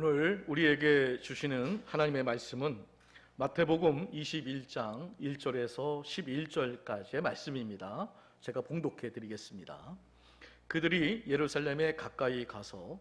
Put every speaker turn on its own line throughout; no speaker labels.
오늘 우리에게 주시는 하나님의 말씀은 마태복음 21장 1절에서 11절까지의 말씀입니다. 제가 봉독해 드리겠습니다. 그들이 예루살렘에 가까이 가서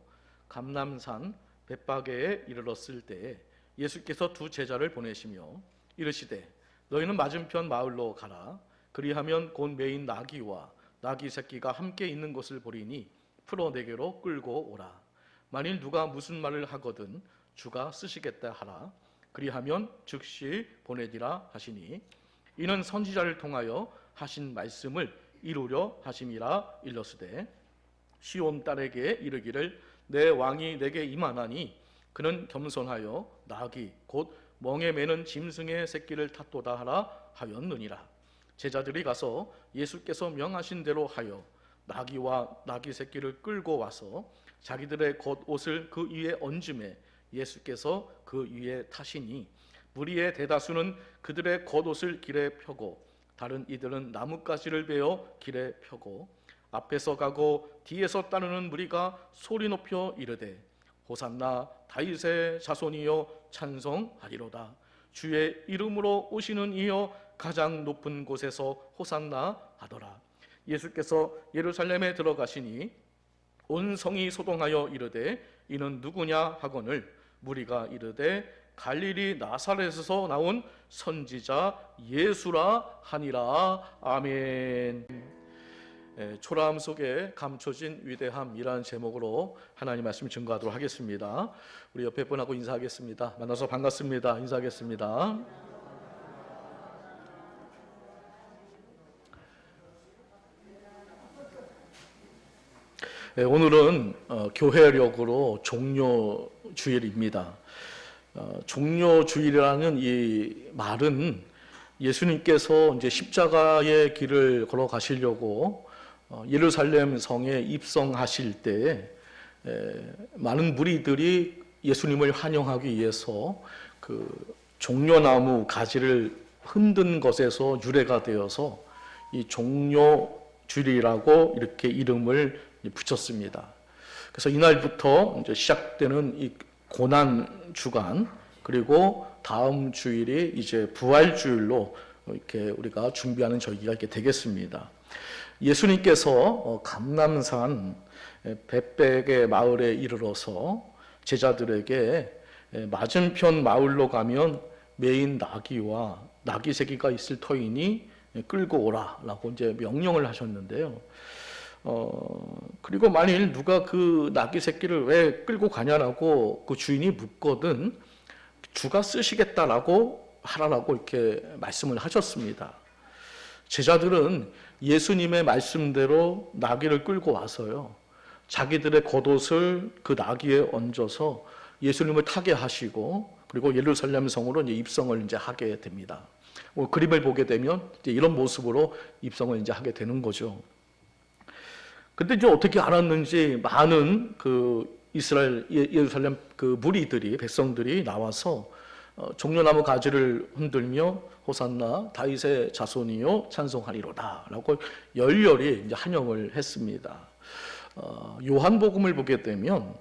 감람산 벳바게에 이르렀을 때 예수께서 두 제자를 보내시며 이르시되 너희는 맞은편 마을로 가라. 그리하면 곧 매인 나귀와 나귀 새끼가 함께 있는 곳을 보리니 풀어 내게로 끌고 오라. 만일 누가 무슨 말을 하거든 주가 쓰시겠다 하라. 그리하면 즉시 보내리라 하시니 이는 선지자를 통하여 하신 말씀을 이루려 하심이라. 일러스되 시온 딸에게 이르기를 내 왕이 내게 임하나니 그는 겸손하여 나귀 곧 멍에 매는 짐승의 새끼를 탔도다 하라 하였느니라. 제자들이 가서 예수께서 명하신 대로 하여 나귀와 나귀 새끼를 끌고 와서 자기들의 겉옷을 그 위에 얹음에 예수께서 그 위에 타시니 무리의 대다수는 그들의 겉옷을 길에 펴고 다른 이들은 나뭇가지를 베어 길에 펴고 앞에서 가고 뒤에서 따르는 무리가 소리 높여 이르되 호산나 다윗의 자손이여 찬송하리로다. 주의 이름으로 오시는 이여 가장 높은 곳에서 호산나 하더라. 예수께서 예루살렘에 들어가시니 온 성이 소동하여 이르되 이는 누구냐 하거늘 무리가 이르되 갈릴리 나사렛에서 나온 선지자 예수라 하니라. 아멘. 초라함 속에 감춰진 위대함이라는 제목으로 하나님 말씀 증거하도록 하겠습니다. 우리 옆에 분하고 인사하겠습니다. 만나서 반갑습니다. 인사하겠습니다. 오늘은 교회력으로 종료주일입니다. 종료주일이라는 이 말은 예수님께서 이제 십자가의 길을 걸어가시려고 예루살렘 성에 입성하실 때 많은 무리들이 예수님을 환영하기 위해서 그 종려나무 가지를 흔든 것에서 유래가 되어서 이 종료주일이라고 이렇게 이름을 붙였습니다. 그래서 이날부터 이제 시작되는 이 고난 주간, 그리고 다음 주일이 이제 부활주일로 이렇게 우리가 준비하는 절기가 이렇게 되겠습니다. 예수님께서 감람산 벳베게 마을에 이르러서 제자들에게 맞은편 마을로 가면 매인 나귀와 나귀 새끼가 있을 터이니 끌고 오라라고 이제 명령을 하셨는데요. 그리고 만일 누가 그 나귀 새끼를 왜 끌고 가냐라고 그 주인이 묻거든 주가 쓰시겠다라고 하라라고 이렇게 말씀을 하셨습니다. 제자들은 예수님의 말씀대로 나귀를 끌고 와서요, 자기들의 겉옷을 그 나귀에 얹어서 예수님을 타게 하시고, 그리고 예루살렘 성으로 이제 입성을 이제 하게 됩니다. 그림을 보게 되면 이제 이런 모습으로 입성을 이제 하게 되는 거죠. 근데 이제 어떻게 알았는지 많은 그 이스라엘 예루살렘 그 무리들이, 백성들이 나와서 종려나무 가지를 흔들며 호산나 다윗의 자손이요 찬송하리로다라고 열렬히 이제 환영을 했습니다. 요한복음을 보게 되면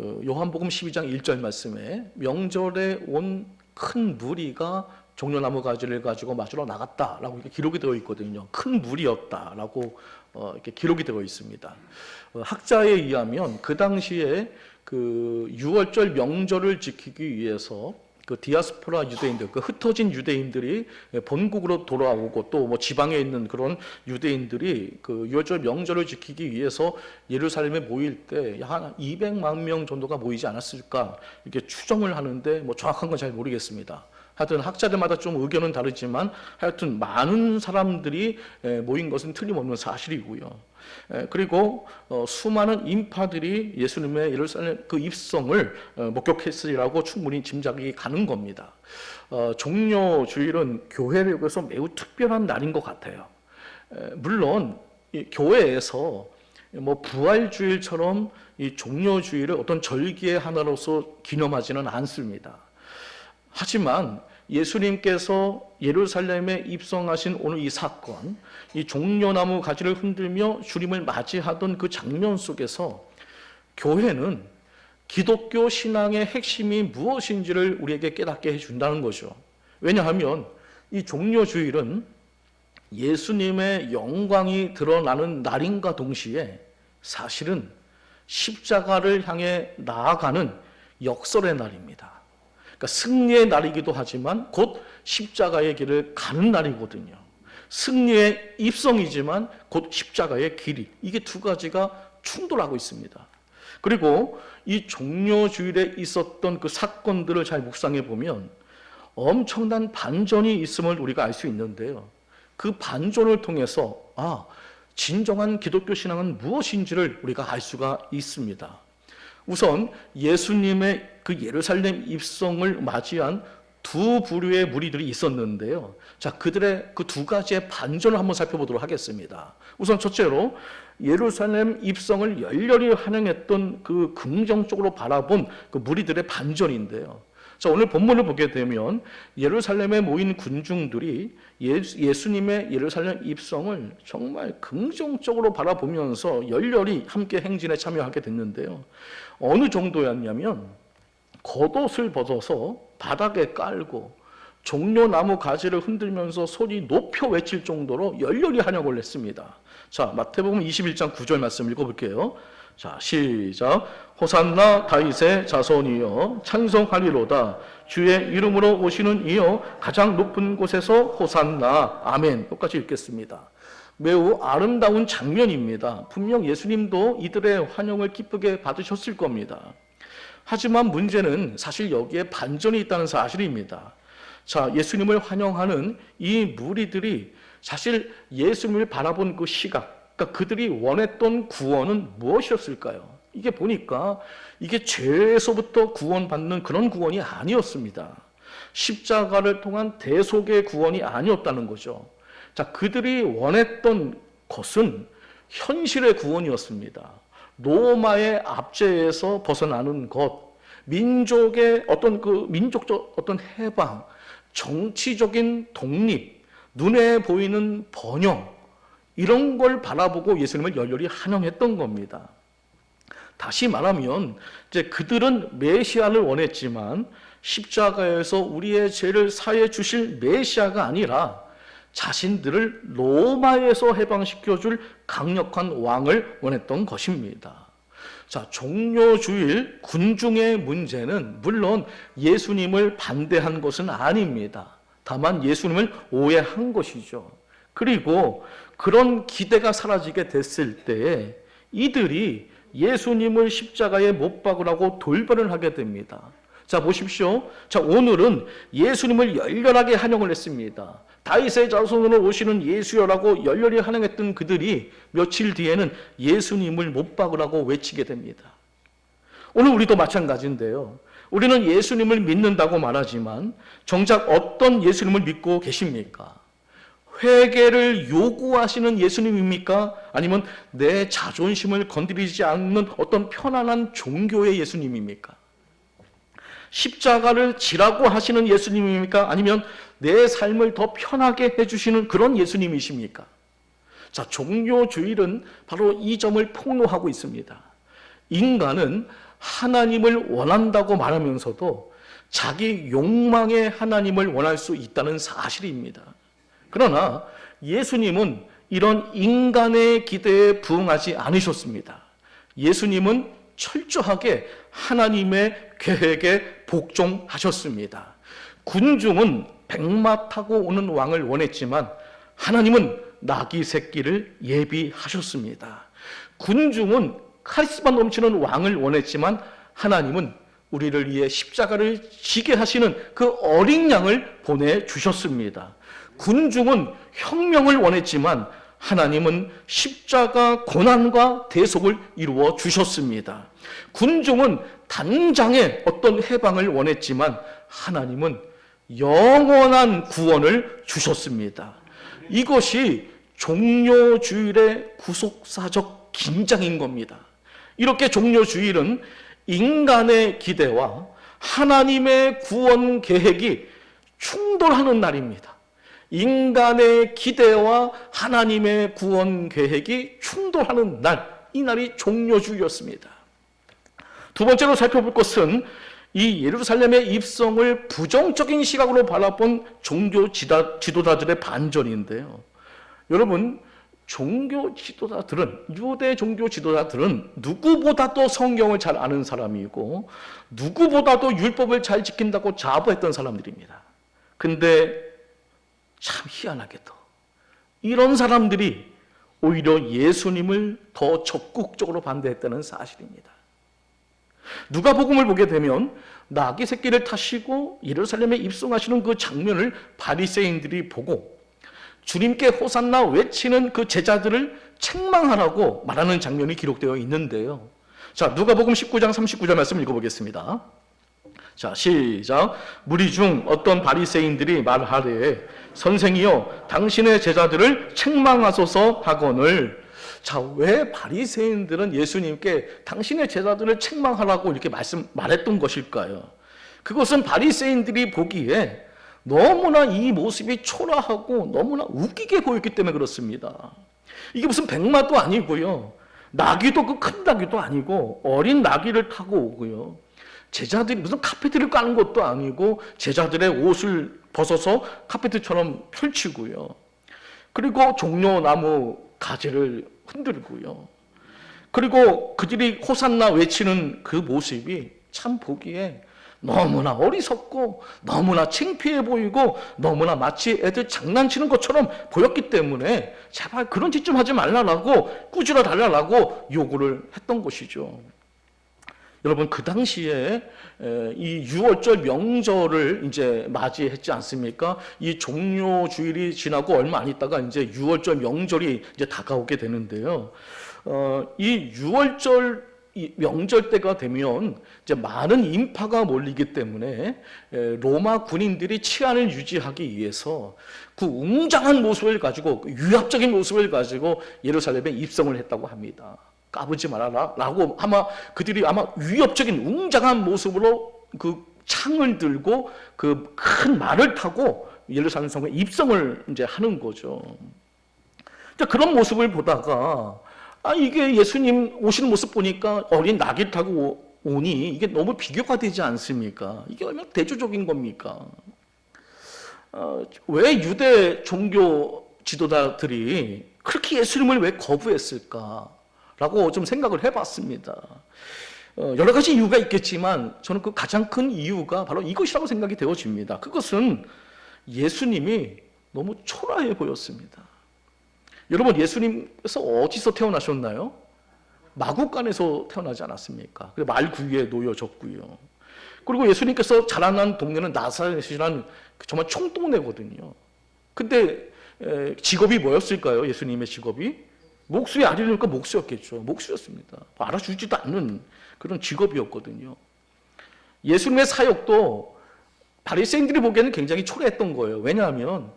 요한복음 12장 1절 말씀에 명절에 온 큰 무리가 종려나무 가지를 가지고 맞으러 나갔다라고 이렇게 기록이 되어 있거든요. 큰 무리였다라고 이렇게 기록이 되어 있습니다. 학자에 의하면 그 당시에 그 6월절 명절을 지키기 위해서 그 디아스포라 유대인들, 그 흩어진 유대인들이 본국으로 돌아오고 또 뭐 지방에 있는 그런 유대인들이 그 6월절 명절을 지키기 위해서 예루살렘에 모일 때 한 200만 명 정도가 모이지 않았을까 이렇게 추정을 하는데 뭐 정확한 건 잘 모르겠습니다. 하여튼 학자들마다 좀 의견은 다르지만 하여튼 많은 사람들이 모인 것은 틀림없는 사실이고요. 그리고 수많은 인파들이 예수님의 예루살렘 그 입성을 목격했으리라고 충분히 짐작이 가는 겁니다. 종료주일은 교회력에서 매우 특별한 날인 것 같아요. 물론 이 교회에서 뭐 부활주일처럼 이 종료주일을 어떤 절기의 하나로서 기념하지는 않습니다. 하지만 예수님께서 예루살렘에 입성하신 오늘 이 사건, 이 종려나무 가지를 흔들며 주님을 맞이하던 그 장면 속에서 교회는 기독교 신앙의 핵심이 무엇인지를 우리에게 깨닫게 해준다는 거죠. 왜냐하면 이 종려주일은 예수님의 영광이 드러나는 날인과 동시에 사실은 십자가를 향해 나아가는 역설의 날입니다. 그러니까 승리의 날이기도 하지만 곧 십자가의 길을 가는 날이거든요. 승리의 입성이지만 곧 십자가의 길이, 이게 두 가지가 충돌하고 있습니다. 그리고 이 종려주일에 있었던 그 사건들을 잘 묵상해 보면 엄청난 반전이 있음을 우리가 알 수 있는데요. 그 반전을 통해서 진정한 기독교 신앙은 무엇인지를 우리가 알 수가 있습니다. 우선 예수님의 그 예루살렘 입성을 맞이한 두 부류의 무리들이 있었는데요. 자, 그들의 그 두 가지의 반전을 한번 살펴보도록 하겠습니다. 우선 첫째로 예루살렘 입성을 열렬히 환영했던 그 긍정적으로 바라본 그 무리들의 반전인데요. 자, 오늘 본문을 보게 되면 예루살렘에 모인 군중들이 예수님의 예루살렘 입성을 정말 긍정적으로 바라보면서 열렬히 함께 행진에 참여하게 됐는데요. 어느 정도였냐면 겉옷을 벗어서 바닥에 깔고 종려나무 가지를 흔들면서 소리 높여 외칠 정도로 열렬히 환영을 했습니다. 자, 마태복음 21장 9절 말씀 읽어볼게요. 자, 시작. 호산나 다윗의 자손이여 찬송하리로다. 주의 이름으로 오시는 이여 가장 높은 곳에서 호산나. 아멘. 똑같이 읽겠습니다. 매우 아름다운 장면입니다. 분명 예수님도 이들의 환영을 기쁘게 받으셨을 겁니다. 하지만 문제는 사실 여기에 반전이 있다는 사실입니다. 자, 예수님을 환영하는 이 무리들이 사실 예수님을 바라본 그 시각, 그러니까 그들이 원했던 구원은 무엇이었을까요? 이게 보니까 이게 죄에서부터 구원받는 그런 구원이 아니었습니다. 십자가를 통한 대속의 구원이 아니었다는 거죠. 자, 그들이 원했던 것은 현실의 구원이었습니다. 로마의 압제에서 벗어나는 것, 민족의 민족적 어떤 해방, 정치적인 독립, 눈에 보이는 번영, 이런 걸 바라보고 예수님을 열렬히 환영했던 겁니다. 다시 말하면 이제 그들은 메시아를 원했지만 십자가에서 우리의 죄를 사해 주실 메시아가 아니라 자신들을 로마에서 해방시켜 줄 강력한 왕을 원했던 것입니다. 자, 종려주일 군중의 문제는 물론 예수님을 반대한 것은 아닙니다. 다만 예수님을 오해한 것이죠. 그리고 그런 기대가 사라지게 됐을 때에 이들이 예수님을 십자가에 못 박으라고 돌변을 하게 됩니다. 자, 보십시오. 자, 오늘은 예수님을 열렬하게 환영을 했습니다. 다윗의 자손으로 오시는 예수여라고 열렬히 환영했던 그들이 며칠 뒤에는 예수님을 못 박으라고 외치게 됩니다. 오늘 우리도 마찬가지인데요. 우리는 예수님을 믿는다고 말하지만 정작 어떤 예수님을 믿고 계십니까? 회개를 요구하시는 예수님입니까? 아니면 내 자존심을 건드리지 않는 어떤 편안한 종교의 예수님입니까? 십자가를 지라고 하시는 예수님입니까? 아니면 내 삶을 더 편하게 해주시는 그런 예수님이십니까? 자, 종려주일은 바로 이 점을 폭로하고 있습니다. 인간은 하나님을 원한다고 말하면서도 자기 욕망의 하나님을 원할 수 있다는 사실입니다. 그러나 예수님은 이런 인간의 기대에 부응하지 않으셨습니다. 예수님은 철저하게 하나님의 계획에 복종하셨습니다. 군중은 백마 타고 오는 왕을 원했지만 하나님은 나귀 새끼를 예비하셨습니다. 군중은 카리스마 넘치는 왕을 원했지만 하나님은 우리를 위해 십자가를 지게 하시는 그 어린 양을 보내주셨습니다. 군중은 혁명을 원했지만 하나님은 십자가 고난과 대속을 이루어 주셨습니다. 군중은 단장의 어떤 해방을 원했지만 하나님은 영원한 구원을 주셨습니다. 이것이 종려주일의 구속사적 긴장인 겁니다. 이렇게 종려주일은 인간의 기대와 하나님의 구원 계획이 충돌하는 날입니다. 인간의 기대와 하나님의 구원 계획이 충돌하는 날, 이 날이 종려주일이었습니다. 두 번째로 살펴볼 것은 이 예루살렘의 입성을 부정적인 시각으로 바라본 종교 지도자들의 반전인데요. 여러분, 종교 지도자들은, 유대 종교 지도자들은 누구보다도 성경을 잘 아는 사람이고 누구보다도 율법을 잘 지킨다고 자부했던 사람들입니다. 근데 참 희한하게도 이런 사람들이 오히려 예수님을 더 적극적으로 반대했다는 사실입니다. 누가복음을 보게 되면 나귀 새끼를 타시고 예루살렘에 입성하시는 그 장면을 바리새인들이 보고 주님께 호산나 외치는 그 제자들을 책망하라고 말하는 장면이 기록되어 있는데요. 자, 누가복음 19장 39절 말씀 읽어보겠습니다. 자, 시작. 무리 중 어떤 바리새인들이 말하되 선생이여 당신의 제자들을 책망하소서 하거늘. 자, 왜 바리새인들은 예수님께 당신의 제자들을 책망하라고 이렇게 말했던 것일까요? 그것은 바리새인들이 보기에 너무나 이 모습이 초라하고 너무나 웃기게 보였기 때문에 그렇습니다. 이게 무슨 백마도 아니고요, 나귀도 그 큰 나귀도 아니고 어린 나귀를 타고 오고요, 제자들이 무슨 카페트를 까는 것도 아니고 제자들의 옷을 벗어서 카페트처럼 펼치고요, 그리고 종려나무 가지를 흔들고요, 그리고 그들이 호산나 외치는 그 모습이 참 보기에 너무나 어리석고 너무나 창피해 보이고 너무나 마치 애들 장난치는 것처럼 보였기 때문에 제발 그런 짓 좀 하지 말라라고 꾸짖어 달라고 요구를 했던 것이죠. 여러분, 그 당시에 이 유월절 명절을 이제 맞이했지 않습니까? 이 종료주일이 지나고 얼마 안 있다가 이제 유월절 명절이 이제 다가오게 되는데요. 이 유월절 명절 때가 되면 이제 많은 인파가 몰리기 때문에 로마 군인들이 치안을 유지하기 위해서 그 웅장한 모습을 가지고, 위압적인 모습을 가지고 예루살렘에 입성을 했다고 합니다. 까부지 말아라 라고, 아마 그들이 위협적인 웅장한 모습으로 그 창을 들고 그 큰 말을 타고 예루살렘 성에 입성을 이제 하는 거죠. 그런 모습을 보다가 이게 예수님 오시는 모습 보니까 어린 나귀를 타고 오니 이게 너무 비교가 되지 않습니까? 이게 얼마나 대조적인 겁니까? 왜 유대 종교 지도자들이 그렇게 예수님을 왜 거부했을까? 라고 좀 생각을 해봤습니다. 여러 가지 이유가 있겠지만 저는 그 가장 큰 이유가 바로 이것이라고 생각이 되어집니다. 그것은 예수님이 너무 초라해 보였습니다. 여러분, 예수님께서 어디서 태어나셨나요? 마구간에서 태어나지 않았습니까? 말 구유에 놓여졌고요. 그리고 예수님께서 자라난 동네는 나사렛이라는 정말 총동네거든요. 근데 직업이 뭐였을까요? 예수님의 직업이? 목수의 아들이니까 목수였겠죠. 목수였습니다. 알아주지도 않는 그런 직업이었거든요. 예수님의 사역도 바리새인들이 보기에는 굉장히 초라했던 거예요. 왜냐하면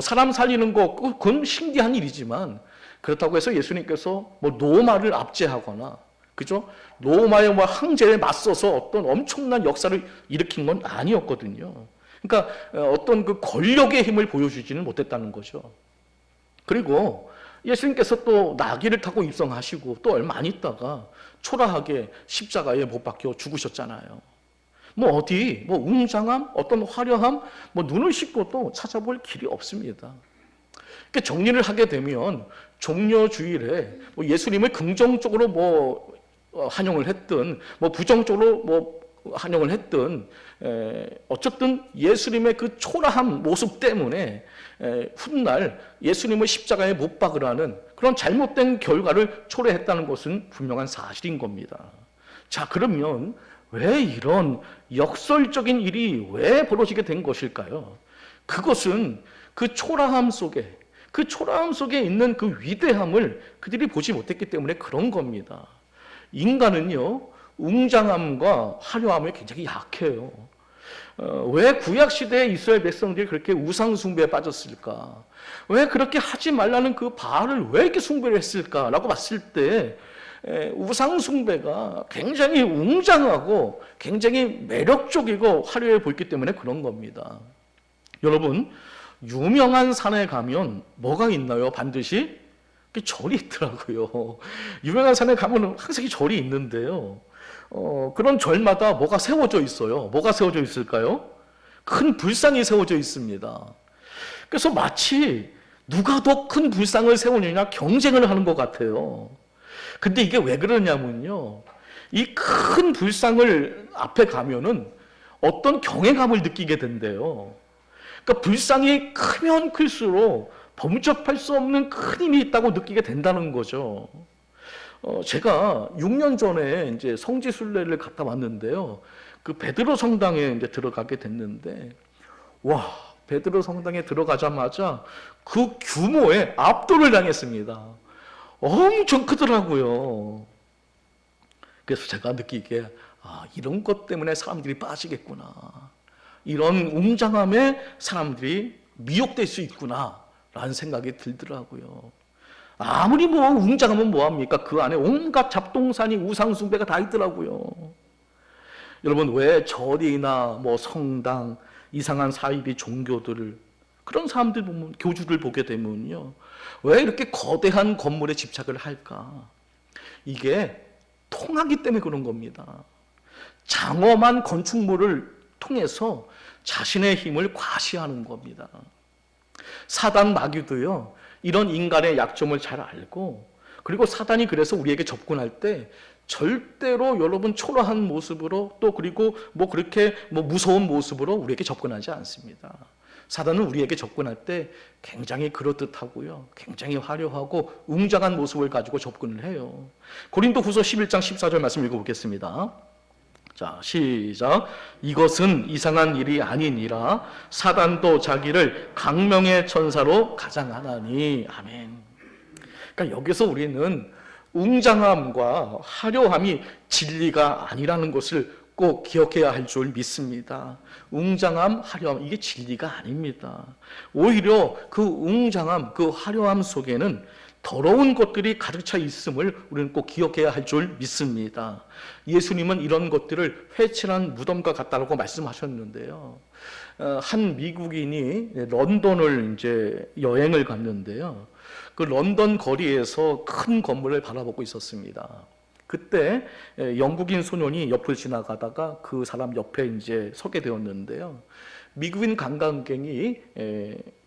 사람 살리는 거 그건 신기한 일이지만 그렇다고 해서 예수님께서 로마를 압제하거나, 그죠? 로마의 황제에 맞서서 어떤 엄청난 역사를 일으킨 건 아니었거든요. 그러니까 어떤 그 권력의 힘을 보여주지는 못했다는 거죠. 그리고 예수님께서 또 나귀를 타고 입성하시고 또 얼마 안 있다가 초라하게 십자가에 못 박혀 죽으셨잖아요. 웅장함, 어떤 화려함, 눈을 씻고도 찾아볼 길이 없습니다. 그러니까 정리를 하게 되면 종려주일에 예수님을 긍정적으로 환영을 했든 부정적으로 환영을 했든 어쨌든 예수님의 그 초라한 모습 때문에 훗날 예수님을 십자가에 못 박으라는 그런 잘못된 결과를 초래했다는 것은 분명한 사실인 겁니다. 자, 그러면 왜 이런 역설적인 일이 왜 벌어지게 된 것일까요? 그것은 그 초라함 속에 있는 그 위대함을 그들이 보지 못했기 때문에 그런 겁니다. 인간은요, 웅장함과 화려함에 굉장히 약해요. 왜 구약시대에 이스라엘 백성들이 그렇게 우상숭배에 빠졌을까? 왜 그렇게 하지 말라는 그 바알을 왜 이렇게 숭배를 했을까? 라고 봤을 때 우상숭배가 굉장히 웅장하고 굉장히 매력적이고 화려해 보였기 때문에 그런 겁니다. 여러분, 유명한 산에 가면 뭐가 있나요? 반드시 절이 있더라고요. 유명한 산에 가면 항상 절이 있는데요. 그런 절마다 뭐가 세워져 있어요. 뭐가 세워져 있을까요? 큰 불상이 세워져 있습니다. 그래서 마치 누가 더 큰 불상을 세우느냐 경쟁을 하는 것 같아요. 근데 이게 왜 그러냐면요, 이 큰 불상을 앞에 가면은 어떤 경외감을 느끼게 된대요. 그러니까 불상이 크면 클수록 범접할 수 없는 큰 힘이 있다고 느끼게 된다는 거죠. 제가 6년 전에 이제 성지 순례를 갔다 왔는데요. 그 베드로 성당에 이제 들어가게 됐는데, 와, 베드로 성당에 들어가자마자 그 규모에 압도를 당했습니다. 엄청 크더라고요. 그래서 제가 느끼기에, 이런 것 때문에 사람들이 빠지겠구나. 이런 웅장함에 사람들이 미혹될 수 있구나 라는 생각이 들더라고요. 아무리 뭐 웅장하면 뭐합니까? 그 안에 온갖 잡동사니 우상숭배가 다 있더라고요. 여러분, 왜 절이나 뭐 성당, 이상한 사이비 종교들을, 그런 사람들 보면, 교주를 보게 되면요, 왜 이렇게 거대한 건물에 집착을 할까? 이게 통하기 때문에 그런 겁니다. 장엄한 건축물을 통해서 자신의 힘을 과시하는 겁니다. 사단 마귀도요, 이런 인간의 약점을 잘 알고, 그리고 사단이 그래서 우리에게 접근할 때 절대로 여러분 초라한 모습으로, 또 그리고 뭐 그렇게 뭐 무서운 모습으로 우리에게 접근하지 않습니다. 사단은 우리에게 접근할 때 굉장히 그럴듯하고요, 굉장히 화려하고 웅장한 모습을 가지고 접근을 해요. 고린도후서 11장 14절 말씀 읽어보겠습니다. 자, 시작. 이것은 이상한 일이 아니니라 사단도 자기를 강명의 천사로 가장하나니. 아멘. 그러니까 여기서 우리는 웅장함과 화려함이 진리가 아니라는 것을 꼭 기억해야 할 줄 믿습니다. 웅장함, 화려함, 이게 진리가 아닙니다. 오히려 그 웅장함, 그 화려함 속에는 더러운 것들이 가득 차 있음을 우리는 꼭 기억해야 할 줄 믿습니다. 예수님은 이런 것들을 회칠한 무덤과 같다고 말씀하셨는데요. 한 미국인이 런던을 이제 여행을 갔는데요. 그 런던 거리에서 큰 건물을 바라보고 있었습니다. 그때 영국인 소년이 옆을 지나가다가 그 사람 옆에 이제 서게 되었는데요. 미국인 관광객이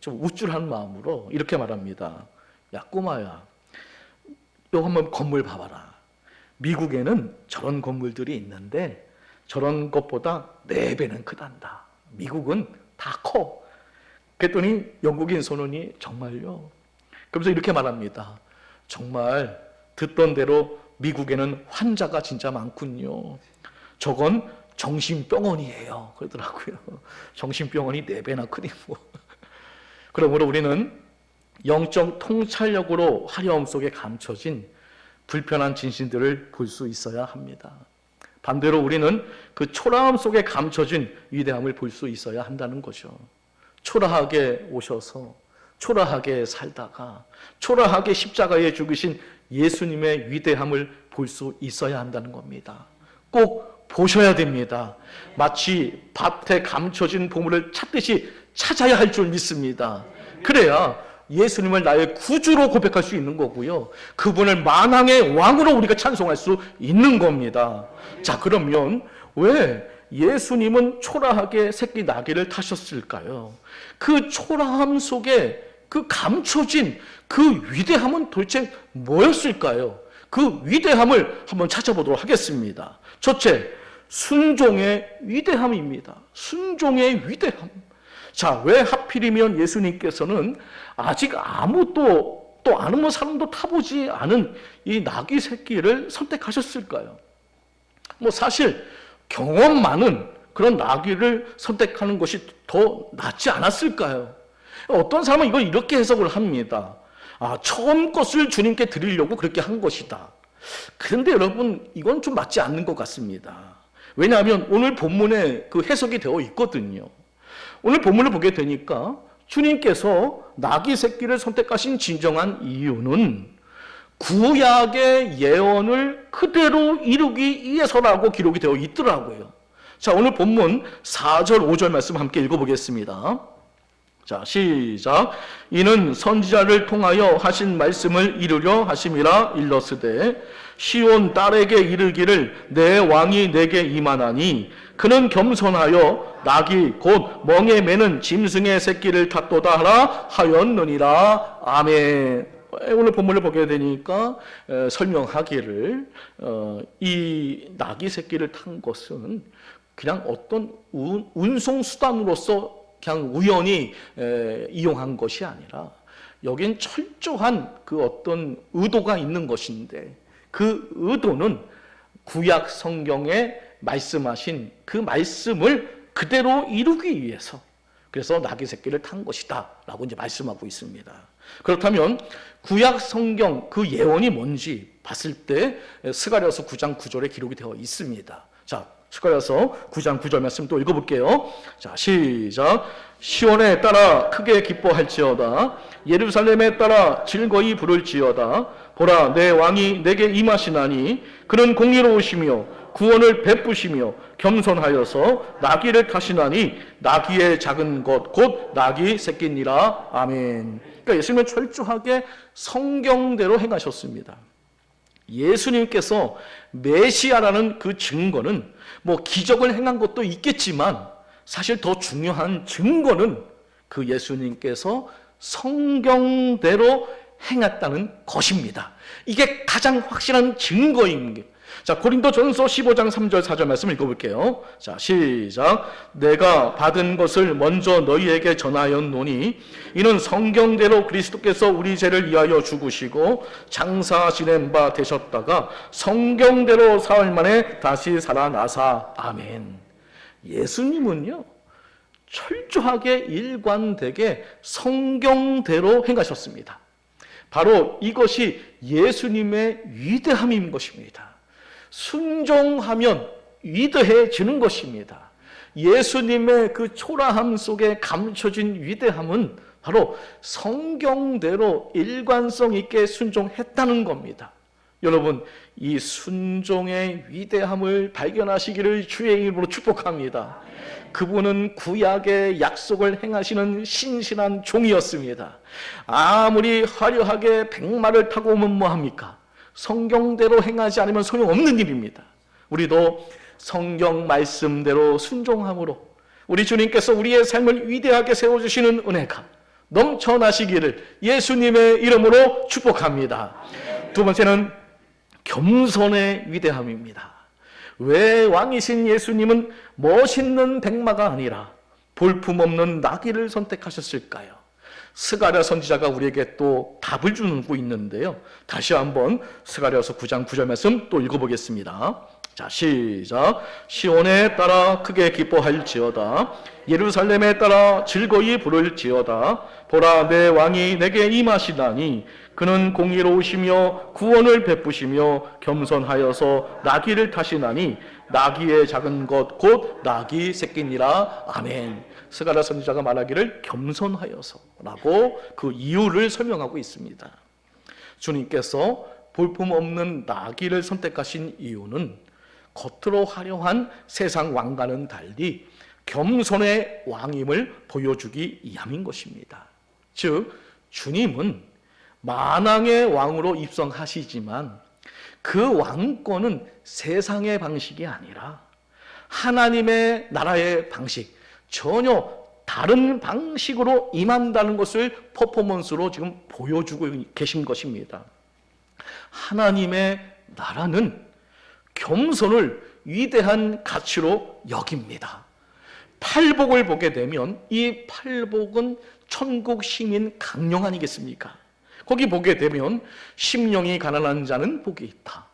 좀 우쭐한 마음으로 이렇게 말합니다. 야, 꼬마야, 너 한번 건물 봐봐라. 미국에는 저런 건물들이 있는데 저런 것보다 4배는 크단다. 미국은 다 커. 그랬더니 영국인 소년이 정말요? 그러면서 이렇게 말합니다. 정말 듣던 대로 미국에는 환자가 진짜 많군요. 저건 정신병원이에요. 그러더라고요. 정신병원이 4배나 크니 뭐. 그러므로 우리는 영적 통찰력으로 화려함 속에 감춰진 불편한 진실들을 볼 수 있어야 합니다. 반대로 우리는 그 초라함 속에 감춰진 위대함을 볼 수 있어야 한다는 거죠. 초라하게 오셔서 초라하게 살다가 초라하게 십자가에 죽으신 예수님의 위대함을 볼 수 있어야 한다는 겁니다. 꼭 보셔야 됩니다. 마치 밭에 감춰진 보물을 찾듯이 찾아야 할 줄 믿습니다. 그래야 예수님을 나의 구주로 고백할 수 있는 거고요, 그분을 만왕의 왕으로 우리가 찬송할 수 있는 겁니다. 자, 그러면 왜 예수님은 초라하게 새끼 나귀를 타셨을까요? 그 초라함 속에 그 감춰진 그 위대함은 도대체 뭐였을까요? 그 위대함을 한번 찾아보도록 하겠습니다. 첫째, 순종의 위대함입니다. 순종의 위대함. 자, 왜 하필이면 예수님께서는 아직 아무도 또 아는 사람도 타보지 않은 이 나귀 새끼를 선택하셨을까요? 뭐 사실 경험 많은 그런 나귀를 선택하는 것이 더 낫지 않았을까요? 어떤 사람은 이걸 이렇게 해석을 합니다. 처음 것을 주님께 드리려고 그렇게 한 것이다. 그런데 여러분, 이건 좀 맞지 않는 것 같습니다. 왜냐하면 오늘 본문에 그 해석이 되어 있거든요. 오늘 본문을 보게 되니까 주님께서 나귀 새끼를 선택하신 진정한 이유는 구약의 예언을 그대로 이루기 위해서라고 기록이 되어 있더라고요. 자, 오늘 본문 4절, 5절 말씀 함께 읽어보겠습니다. 자, 시작. 이는 선지자를 통하여 하신 말씀을 이루려 하심이라 일렀으되 시온 딸에게 이르기를 내 왕이 내게 임하나니 그는 겸손하여 낙이 곧 멍에 매는 짐승의 새끼를 탔도다 하라 하였느니라. 아멘. 오늘 본문을 보게 되니까 설명하기를 이 낙이 새끼를 탄 것은 그냥 어떤 운송 수단으로서 그냥 우연히 이용한 것이 아니라 여긴 철저한 그 어떤 의도가 있는 것인데 그 의도는 구약 성경에 말씀하신 그 말씀을 그대로 이루기 위해서 그래서 낙이 새끼를 탄 것이다 라고 이제 말씀하고 있습니다. 그렇다면 구약 성경 그 예언이 뭔지 봤을 때 스가랴서 9장 9절에 기록이 되어 있습니다. 자, 스가랴서 9장 9절 말씀 또 읽어볼게요. 자, 시작. 시온에 따라 크게 기뻐할지어다 예루살렘에 따라 즐거이 부를지어다 보라 내 왕이 내게 임하시나니 그는 공의로우시며 구원을 베푸시며 겸손하여서 나귀를 타시나니 나귀의 작은 것 곧 나귀 새끼니라. 아멘. 그러니까 예수님은 철저하게 성경대로 행하셨습니다. 예수님께서 메시아라는 그 증거는 뭐 기적을 행한 것도 있겠지만 사실 더 중요한 증거는 그 예수님께서 성경대로 행했다는 것입니다. 이게 가장 확실한 증거입니다. 자, 고린도전서 15장 3절 4절 말씀 읽어볼게요. 자, 시작. 내가 받은 것을 먼저 너희에게 전하였노니 이는 성경대로 그리스도께서 우리 죄를 위하여 죽으시고 장사 지낸 바 되셨다가 성경대로 사흘 만에 다시 살아나사. 아멘. 예수님은요 철저하게 일관되게 성경대로 행하셨습니다. 바로 이것이 예수님의 위대함인 것입니다. 순종하면 위대해지는 것입니다. 예수님의 그 초라함 속에 감춰진 위대함은 바로 성경대로 일관성 있게 순종했다는 겁니다. 여러분, 이 순종의 위대함을 발견하시기를 주의 이름으로 축복합니다. 그분은 구약의 약속을 행하시는 신실한 종이었습니다. 아무리 화려하게 백마를 타고 오면 뭐합니까? 성경대로 행하지 않으면 소용없는 일입니다. 우리도 성경 말씀대로 순종함으로 우리 주님께서 우리의 삶을 위대하게 세워주시는 은혜가 넘쳐나시기를 예수님의 이름으로 축복합니다. 두 번째는 겸손의 위대함입니다. 왜 왕이신 예수님은 멋있는 백마가 아니라 볼품없는 나귀를 선택하셨을까요? 스가랴 선지자가 우리에게 또 답을 주고 있는데요. 다시 한번 스가랴서 9장 9절 말씀 또 읽어보겠습니다. 자, 시작. 시온에 따라 크게 기뻐할지어다 예루살렘에 따라 즐거이 부를지어다 보라 내 왕이 내게 임하시다니 그는 공의로우시며 구원을 베푸시며 겸손하여서 나귀를 타시나니 나귀의 작은 것 곧 나귀 새끼니라. 아멘. 스가랴 선지자가 말하기를 겸손하여서라고 그 이유를 설명하고 있습니다. 주님께서 볼품없는 나귀를 선택하신 이유는 겉으로 화려한 세상 왕과는 달리 겸손의 왕임을 보여주기 위함인 것입니다. 즉 주님은 만왕의 왕으로 입성하시지만 그 왕권은 세상의 방식이 아니라 하나님의 나라의 방식, 전혀 다른 방식으로 임한다는 것을 퍼포먼스로 지금 보여주고 계신 것입니다. 하나님의 나라는 겸손을 위대한 가치로 여깁니다. 팔복을 보게 되면 이 팔복은 천국 시민 강령 아니겠습니까? 거기 보게 되면 심령이 가난한 자는 복이 있다.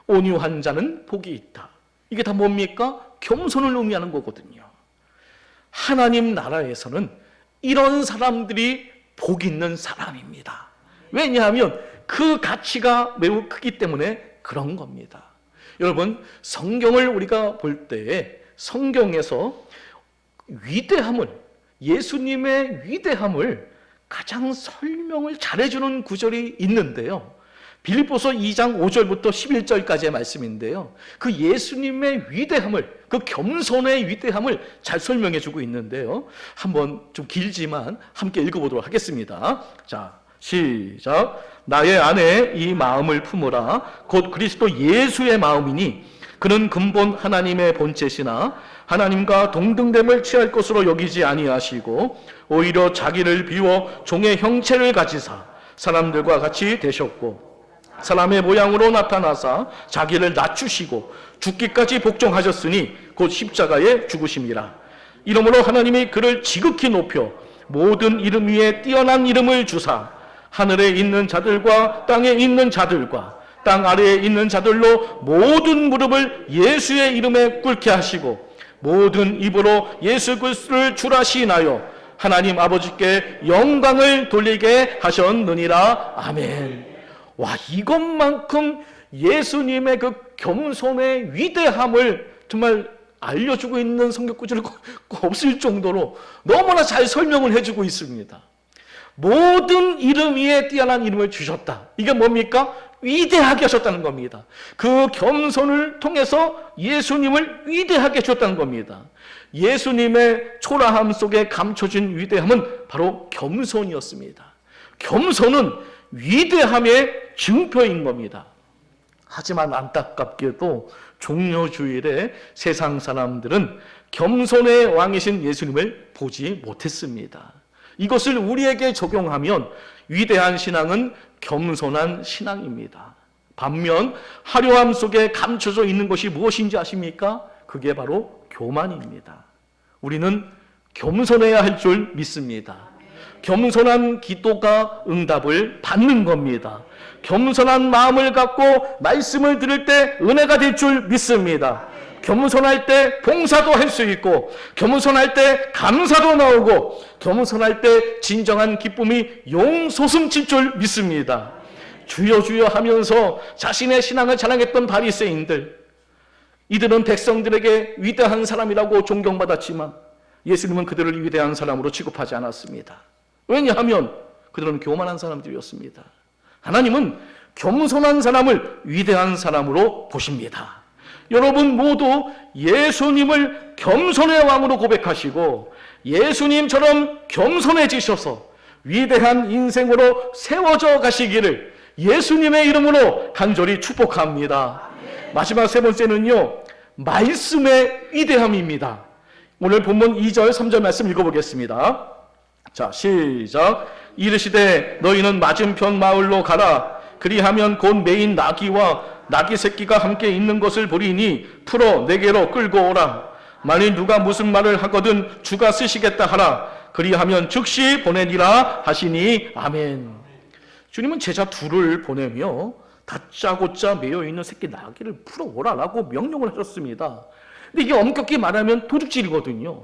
온유한 자는 복이 있다. 이게 다 뭡니까? 겸손을 의미하는 거거든요. 하나님 나라에서는 이런 사람들이 복 있는 사람입니다. 왜냐하면 그 가치가 매우 크기 때문에 그런 겁니다. 여러분, 성경을 우리가 볼 때에 성경에서 위대함을, 예수님의 위대함을 가장 설명을 잘해주는 구절이 있는데요. 빌립보서 2장 5절부터 11절까지의 말씀인데요. 그 예수님의 위대함을, 그 겸손의 위대함을 잘 설명해 주고 있는데요. 한번 좀 길지만 함께 읽어보도록 하겠습니다. 자, 시작. 나의 안에 이 마음을 품으라. 곧 그리스도 예수의 마음이니 그는 근본 하나님의 본체시나 하나님과 동등됨을 취할 것으로 여기지 아니하시고 오히려 자기를 비워 종의 형체를 가지사 사람들과 같이 되셨고 사람의 모양으로 나타나사 자기를 낮추시고 죽기까지 복종하셨으니 곧 십자가에 죽으심이라. 이러므로 하나님이 그를 지극히 높여 모든 이름 위에 뛰어난 이름을 주사 하늘에 있는 자들과 땅에 있는 자들과 땅 아래에 있는 자들로 모든 무릎을 예수의 이름에 꿇게 하시고 모든 입으로 예수 그리스도를 주라 시인하여 하나님 아버지께 영광을 돌리게 하셨느니라. 아멘. 와, 이것만큼 예수님의 그 겸손의 위대함을 정말 알려주고 있는 성경 구절이 없을 정도로 너무나 잘 설명을 해주고 있습니다. 모든 이름 위에 뛰어난 이름을 주셨다. 이게 뭡니까? 위대하게 하셨다는 겁니다. 그 겸손을 통해서 예수님을 위대하게 하셨다는 겁니다. 예수님의 초라함 속에 감춰진 위대함은 바로 겸손이었습니다. 겸손은 위대함의 증표인 겁니다. 하지만 안타깝게도 종료주일에 세상 사람들은 겸손의 왕이신 예수님을 보지 못했습니다. 이것을 우리에게 적용하면 위대한 신앙은 겸손한 신앙입니다. 반면 화려함 속에 감춰져 있는 것이 무엇인지 아십니까? 그게 바로 교만입니다. 우리는 겸손해야 할 줄 믿습니다. 겸손한 기도가 응답을 받는 겁니다. 겸손한 마음을 갖고 말씀을 들을 때 은혜가 될 줄 믿습니다. 겸손할 때 봉사도 할 수 있고 겸손할 때 감사도 나오고 겸손할 때 진정한 기쁨이 용솟음칠 줄 믿습니다. 주여 주여 하면서 자신의 신앙을 자랑했던 바리새인들, 이들은 백성들에게 위대한 사람이라고 존경받았지만 예수님은 그들을 위대한 사람으로 취급하지 않았습니다. 왜냐하면 그들은 교만한 사람들이었습니다. 하나님은 겸손한 사람을 위대한 사람으로 보십니다. 여러분 모두 예수님을 겸손의 왕으로 고백하시고 예수님처럼 겸손해지셔서 위대한 인생으로 세워져 가시기를 예수님의 이름으로 간절히 축복합니다. 마지막 세 번째는요, 말씀의 위대함입니다. 오늘 본문 2절 3절 말씀 읽어보겠습니다. 자, 시작. 이르시되 너희는 맞은편 마을로 가라. 그리하면 곧 매인 나귀와 나귀 새끼가 함께 있는 것을 보리니 풀어 내게로 끌고 오라. 만일 누가 무슨 말을 하거든 주가 쓰시겠다 하라. 그리하면 즉시 보내니라 하시니. 아멘. 주님은 제자 둘을 보내며 다짜고짜 매여있는 새끼 나귀를 풀어오라라고 명령을 하셨습니다. 근데 이게 엄격히 말하면 도둑질이거든요.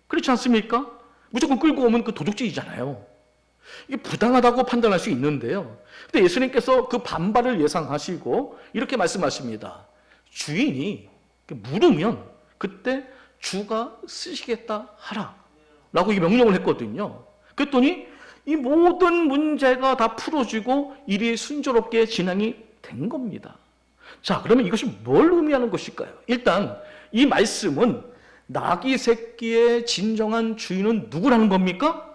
그렇지 않습니까? 무조건 끌고 오면 그 도둑질이잖아요. 이게 부당하다고 판단할 수 있는데요. 근데 예수님께서 그 반발을 예상하시고 이렇게 말씀하십니다. 주인이 물으면 그때 주가 쓰시겠다 하라 라고 명령을 했거든요. 그랬더니 이 모든 문제가 다 풀어지고 일이 순조롭게 진행이 된 겁니다. 자, 그러면 이것이 뭘 의미하는 것일까요? 일단 이 말씀은 나귀 새끼의 진정한 주인은 누구라는 겁니까?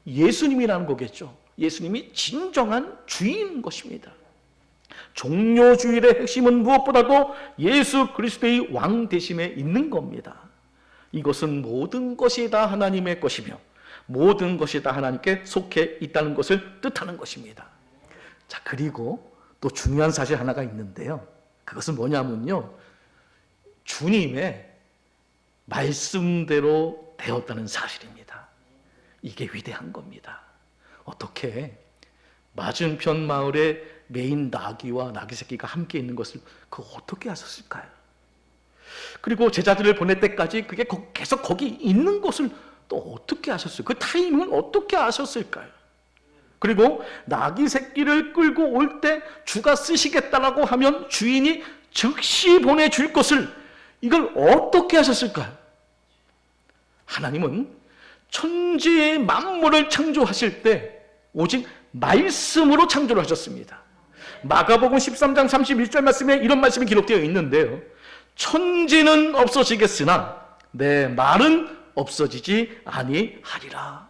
예수님이라는 거겠죠. 예수님이 진정한 주인인 것입니다. 종료주일의 핵심은 무엇보다도 예수 그리스도의 왕 되심에 있는 겁니다. 이것은 모든 것이 다 하나님의 것이며 모든 것이 다 하나님께 속해 있다는 것을 뜻하는 것입니다. 자, 그리고 또 중요한 사실 하나가 있는데요. 그것은 뭐냐면요, 주님의 말씀대로 되었다는 사실입니다. 이게 위대한 겁니다. 어떻게 맞은편 마을에 매인 나귀와 나귀 새끼가 함께 있는 것을 어떻게 하셨을까요? 그리고 제자들을 보낼 때까지 그게 계속 거기 있는 것을 또 어떻게 하셨을까요? 그 타이밍을 어떻게 하셨을까요? 그리고 나귀 새끼를 끌고 올 때 주가 쓰시겠다라고 하면 주인이 즉시 보내줄 것을 이걸 어떻게 하셨을까요? 하나님은 천지의 만물을 창조하실 때 오직 말씀으로 창조를 하셨습니다. 마가복음 13장 31절 말씀에 이런 말씀이 기록되어 있는데요. 천지는 없어지겠으나 내 말은 없어지지 아니하리라.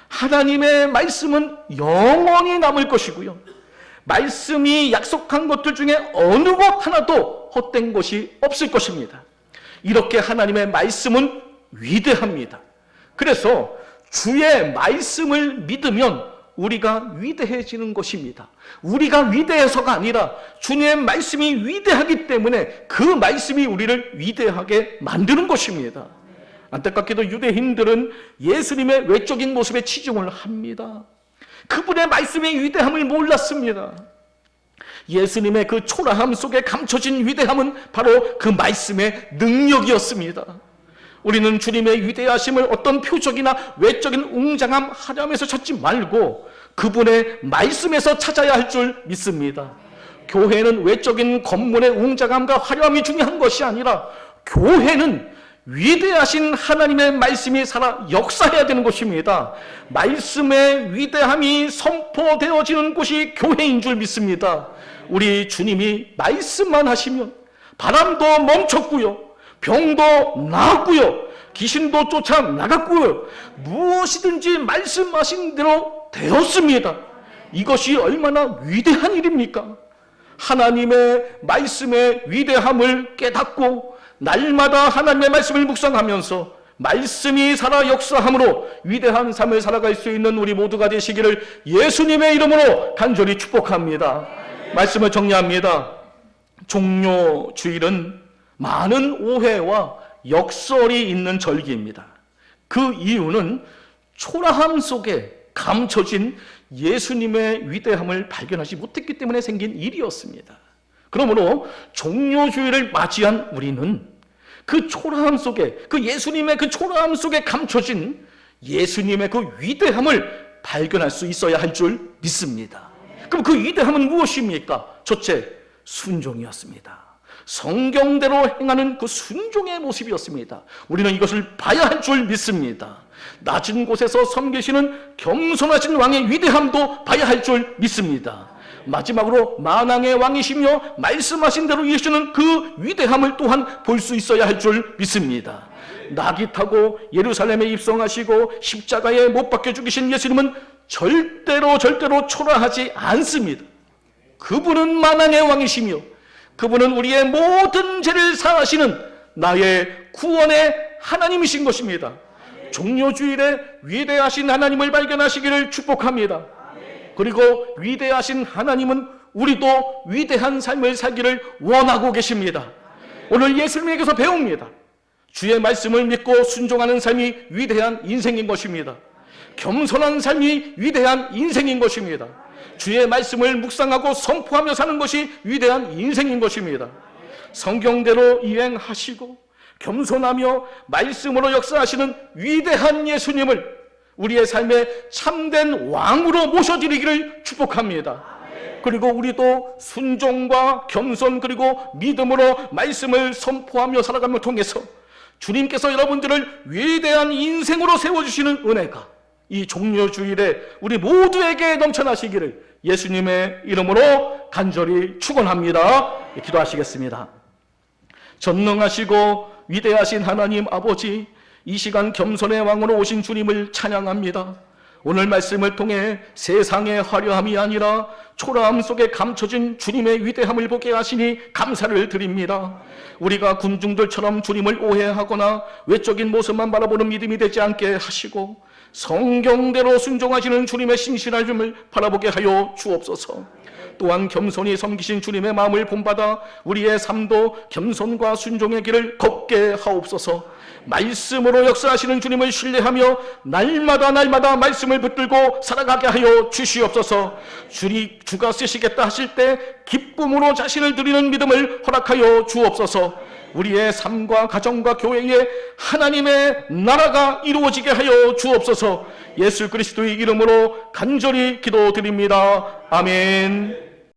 하나님의 말씀은 영원히 남을 것이고요. 말씀이 약속한 것들 중에 어느 것 하나도 헛된 것이 없을 것입니다. 이렇게 하나님의 말씀은 위대합니다. 그래서 주의 말씀을 믿으면 우리가 위대해지는 것입니다. 우리가 위대해서가 아니라 주님의 말씀이 위대하기 때문에 그 말씀이 우리를 위대하게 만드는 것입니다. 안타깝게도 유대인들은 예수님의 외적인 모습에 치중을 합니다. 그분의 말씀의 위대함을 몰랐습니다. 예수님의 그 초라함 속에 감춰진 위대함은 바로 그 말씀의 능력이었습니다. 우리는 주님의 위대하심을 어떤 표적이나 외적인 웅장함, 화려함에서 찾지 말고 그분의 말씀에서 찾아야 할 줄 믿습니다. 교회는 외적인 건물의 웅장함과 화려함이 중요한 것이 아니라 교회는 위대하신 하나님의 말씀이 살아 역사해야 되는 것입니다. 말씀의 위대함이 선포되어지는 곳이 교회인 줄 믿습니다. 우리 주님이 말씀만 하시면 바람도 멈췄고요, 병도 나았고요, 귀신도 쫓아나갔고요, 무엇이든지 말씀하신 대로 되었습니다. 이것이 얼마나 위대한 일입니까? 하나님의 말씀의 위대함을 깨닫고 날마다 하나님의 말씀을 묵상하면서 말씀이 살아 역사함으로 위대한 삶을 살아갈 수 있는 우리 모두가 되시기를 예수님의 이름으로 간절히 축복합니다. 말씀을 정리합니다. 종료주일은 많은 오해와 역설이 있는 절기입니다. 그 이유는 초라함 속에 감춰진 예수님의 위대함을 발견하지 못했기 때문에 생긴 일이었습니다. 그러므로 종료주일을 맞이한 우리는 그 초라함 속에, 그 예수님의 그 초라함 속에 감춰진 예수님의 그 위대함을 발견할 수 있어야 할 줄 믿습니다. 그럼 그 위대함은 무엇입니까? 첫째, 순종이었습니다. 성경대로 행하는 그 순종의 모습이었습니다. 우리는 이것을 봐야 할 줄 믿습니다. 낮은 곳에서 섬기시는 겸손하신 왕의 위대함도 봐야 할 줄 믿습니다. 마지막으로 만왕의 왕이시며 말씀하신 대로 이루시는 그 위대함을 또한 볼 수 있어야 할 줄 믿습니다. 낙이 타고 예루살렘에 입성하시고 십자가에 못 박혀 죽이신 예수님은 절대로 초라하지 않습니다. 그분은 만왕의 왕이시며 그분은 우리의 모든 죄를 사하시는 나의 구원의 하나님이신 것입니다. 종료주일에 위대하신 하나님을 발견하시기를 축복합니다. 그리고 위대하신 하나님은 우리도 위대한 삶을 살기를 원하고 계십니다. 오늘 예수님에게서 배웁니다. 주의 말씀을 믿고 순종하는 삶이 위대한 인생인 것입니다. 겸손한 삶이 위대한 인생인 것입니다. 주의 말씀을 묵상하고 선포하며 사는 것이 위대한 인생인 것입니다. 성경대로 이행하시고 겸손하며 말씀으로 역사하시는 위대한 예수님을 우리의 삶의 참된 왕으로 모셔드리기를 축복합니다. 그리고 우리도 순종과 겸손 그리고 믿음으로 말씀을 선포하며 살아감을 통해서 주님께서 여러분들을 위대한 인생으로 세워주시는 은혜가 이 종료주일에 우리 모두에게 넘쳐나시기를 예수님의 이름으로 간절히 축원합니다. 기도하시겠습니다. 전능하시고 위대하신 하나님 아버지, 이 시간 겸손의 왕으로 오신 주님을 찬양합니다. 오늘 말씀을 통해 세상의 화려함이 아니라 초라함 속에 감춰진 주님의 위대함을 보게 하시니 감사를 드립니다. 우리가 군중들처럼 주님을 오해하거나 외적인 모습만 바라보는 믿음이 되지 않게 하시고 성경대로 순종하시는 주님의 신실하심을 바라보게 하여 주옵소서. 또한 겸손히 섬기신 주님의 마음을 본받아 우리의 삶도 겸손과 순종의 길을 걷게 하옵소서. 말씀으로 역사하시는 주님을 신뢰하며 날마다 말씀을 붙들고 살아가게 하여 주시옵소서. 주가 쓰시겠다 하실 때 기쁨으로 자신을 드리는 믿음을 허락하여 주옵소서. 우리의 삶과 가정과 교회에 하나님의 나라가 이루어지게 하여 주옵소서. 예수 그리스도의 이름으로 간절히 기도드립니다. 아멘.